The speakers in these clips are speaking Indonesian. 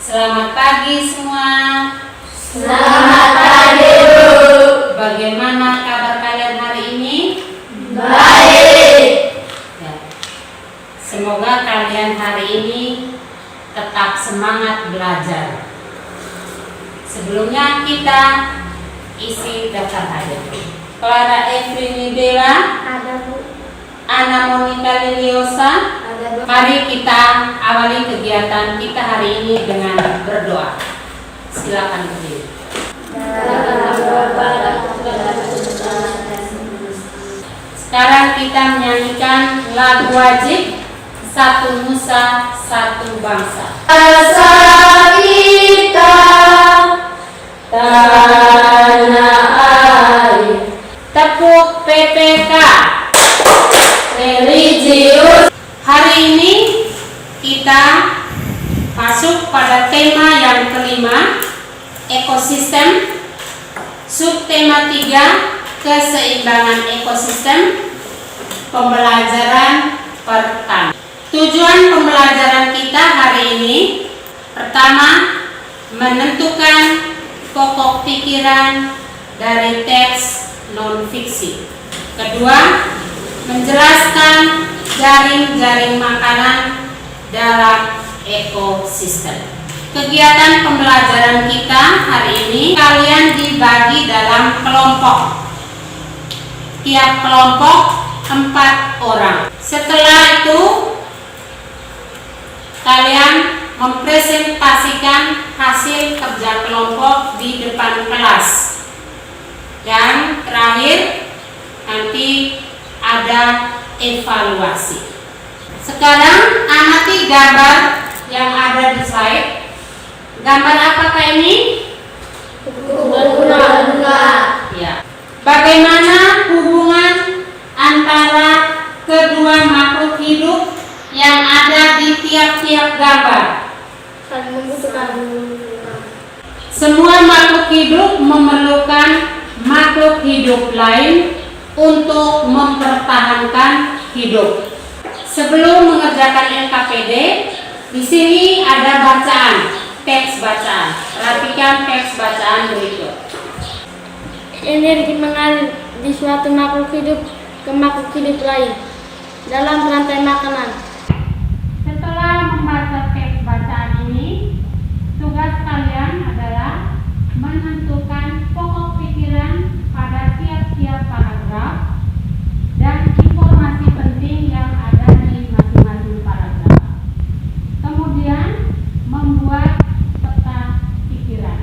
Selamat pagi semua. Selamat pagi, Bu. Bagaimana kabar kalian hari ini? Baik. Ya. Semoga kalian hari ini tetap semangat belajar. Sebelumnya kita isi daftar hadir. Clara Efrini Dewa, Ada, Bu. Ana Monica Liliosa. Ada, Bu. Mari kita awali kegiatan kita hari ini dengan berdoa. Silakan berdiri. Sekarang kita menyanyikan lagu wajib Satu Nusa Satu Bangsa. Asa kita tanah air, Tepuk PPK religius. Hari ini kita masuk pada tema yang kelima, ekosistem. Subtema 3, keseimbangan ekosistem. Pembelajaran pertama. Tujuan pembelajaran kita hari ini, pertama, menentukan pokok pikiran dari teks non-fiksi. Kedua, menjelaskan jaring-jaring makanan dalam ekosistem. Kegiatan pembelajaran kita hari ini, kalian dibagi dalam kelompok. Tiap kelompok 4 orang. Setelah itu, kalian mempresentasikan hasil kerja kelompok di depan kelas. Dan terakhir, nanti ada evaluasi. Sekarang amati gambar yang ada di slide. Gambar apakah ini? Bunga-bunga. Ya. Bagaimana hubungan antara kedua makhluk hidup yang ada di tiap-tiap gambar? Saling membutuhkan. Semua makhluk hidup memerlukan makhluk hidup lain untuk mempertahankan hidup. Sebelum mengerjakan LKPD, di sini ada bacaan, teks bacaan. Perhatikan teks bacaan berikut. Energi mengalir di suatu makhluk hidup ke makhluk hidup lain dalam rantai makanan. Setelah membaca teks bacaan ini, tugas kalian adalah menentukan pokok pikiran pada tiap-tiap paragraf dan informasi penting yang ada di masing-masing paragraf. Kemudian membuat peta pikiran.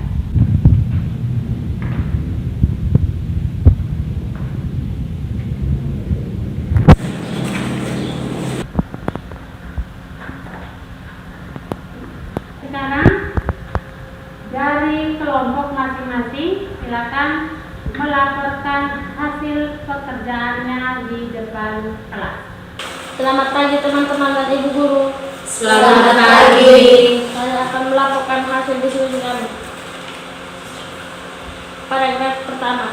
Sekarang dari kelompok masing-masing silakan melaporkan hasil pekerjaannya di depan kelas. Selamat pagi teman-teman dan ibu guru. Selamat pagi. Saya akan melaporkan hasil diskusi kami. Paragraf pertama.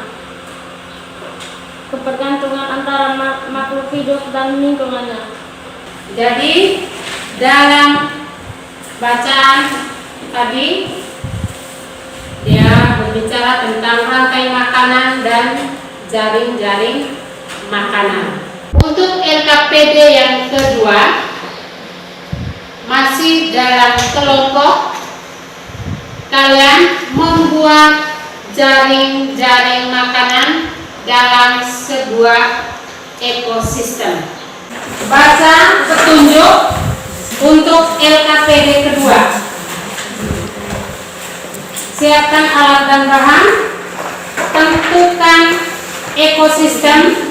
Ketergantungan antara makhluk hidup dan lingkungannya. Jadi dalam bacaan tadi dia berbicara tentang rantai makanan dan jaring-jaring makanan. Untuk LKPD yang kedua, masih dalam kelompok, kalian membuat jaring-jaring makanan dalam sebuah ekosistem. Baca petunjuk untuk LKPD kedua. Siapkan alat dan bahan. Tentukan ekosistem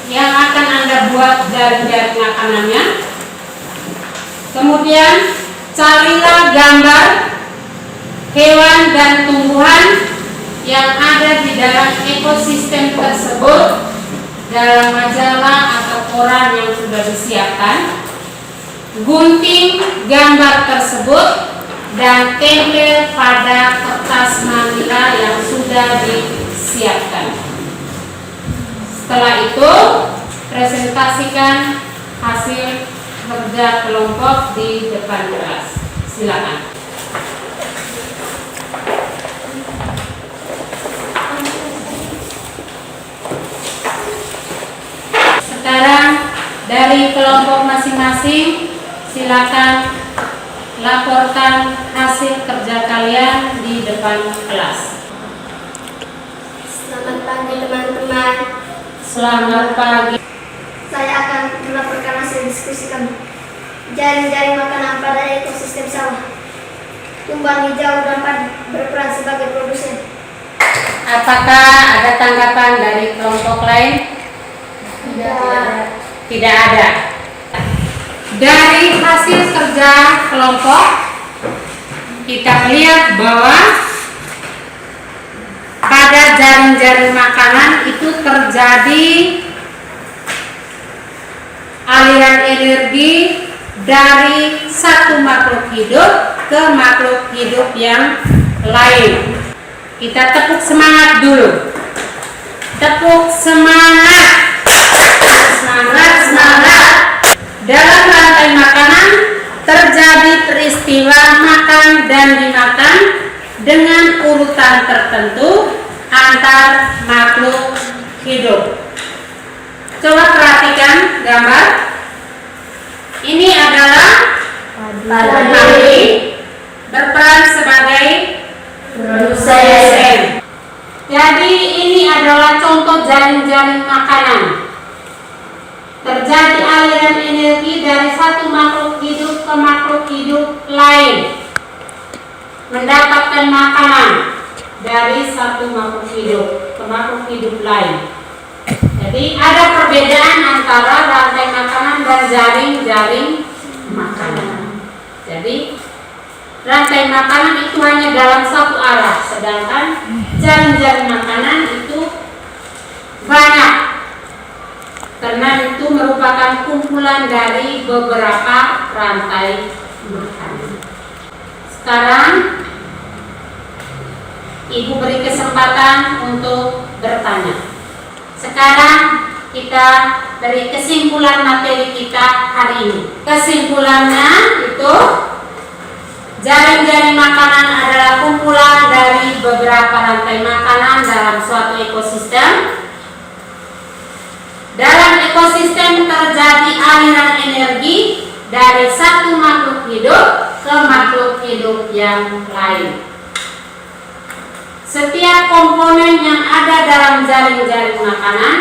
yang akan Anda buat jaring-jaring makanannya. Kemudian carilah gambar hewan dan tumbuhan yang ada di dalam ekosistem tersebut dalam majalah atau koran yang sudah disiapkan. Gunting gambar tersebut dan tempel pada kertas manila yang sudah disiapkan. Setelah itu, presentasikan hasil kerja kelompok di depan kelas. Silakan. masing-masing, silakan laporkan hasil kerja kalian di depan kelas. Selamat pagi teman-teman. Selamat pagi. Saya akan melaporkan hasil diskusi kami. Jaring-jaring makanan pada ekosistem sawah. Tumbuhan hijau dan padi berperan sebagai produsen. Apakah ada tanggapan dari kelompok lain? Tidak ada. Dari hasil kerja kelompok, kita melihat bahwa pada jaring-jaring makanan itu terjadi aliran energi dari satu makhluk hidup ke makhluk hidup yang lain. Kita tepuk semangat dulu. Tepuk semangat. Semangat, semangat. Dalam rantai makanan terjadi peristiwa makan dan dimakan dengan urutan tertentu antar makhluk hidup. Coba perhatikan gambar. Ini adalah padi berperan sebagai produsen. Jadi ini adalah contoh jaring-jaring makanan. Terjadi aliran energi dari satu makhluk hidup ke makhluk hidup lain, mendapatkan makanan dari satu makhluk hidup ke makhluk hidup lain. Jadi ada perbedaan antara rantai makanan dan jaring-jaring makanan. Jadi rantai makanan itu hanya dalam satu arah, sedangkan jaring-jaring makanan itu banyak, karena itu merupakan kumpulan dari beberapa rantai makanan. Sekarang Ibu beri kesempatan untuk bertanya. Sekarang kita beri kesimpulan materi kita hari ini. Kesimpulannya itu, jaring-jaring makanan adalah kumpulan dari beberapa rantai makanan dalam suatu ekosistem. Dalam ekosistem terjadi aliran energi dari satu makhluk hidup ke makhluk hidup yang lain. Setiap komponen yang ada dalam jaring-jaring makanan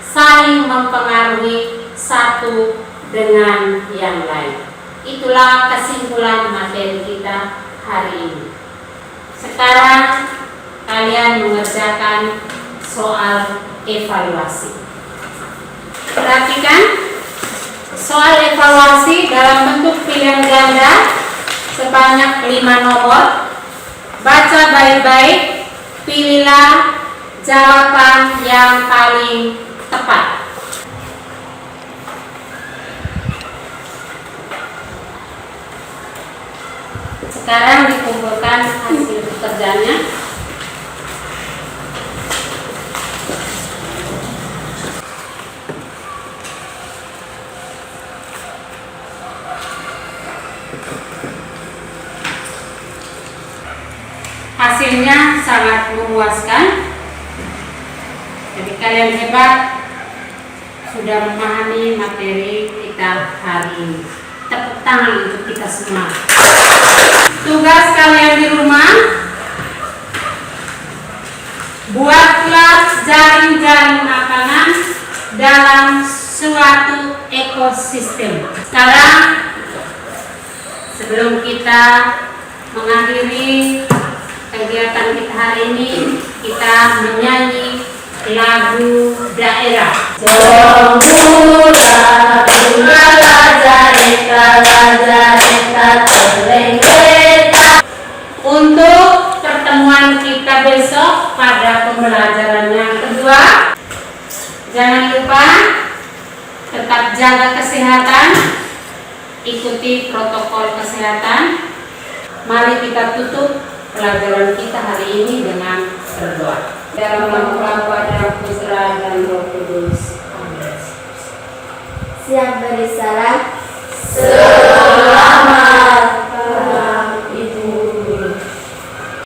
saling mempengaruhi satu dengan yang lain. Itulah kesimpulan materi kita hari ini. Sekarang kalian mengerjakan soal evaluasi. Perhatikan, soal evaluasi dalam bentuk pilihan ganda sebanyak 5 nomor. Baca baik-baik, pilihlah jawaban yang paling tepat. Sekarang dikumpulkan hasil pekerjaannya. Hasilnya sangat memuaskan. Jadi kalian hebat, sudah memahami materi kita hari ini. Tepuk tangan untuk kita semua. Tugas kalian di rumah, buatlah jaring-jaring makanan dalam suatu ekosistem. Sekarang, sebelum kita mengakhiri kegiatan kita hari ini, kita menyanyi lagu daerah. Untuk pertemuan kita besok pada pembelajaran yang kedua, jangan lupa tetap jaga kesehatan, ikuti protokol kesehatan. Mari kita tutup pelajaran kita hari ini dengan berdoa. Dalam nama Bapa dan Putra dan Roh Kudus. Amin. Siap beri salam. Selamat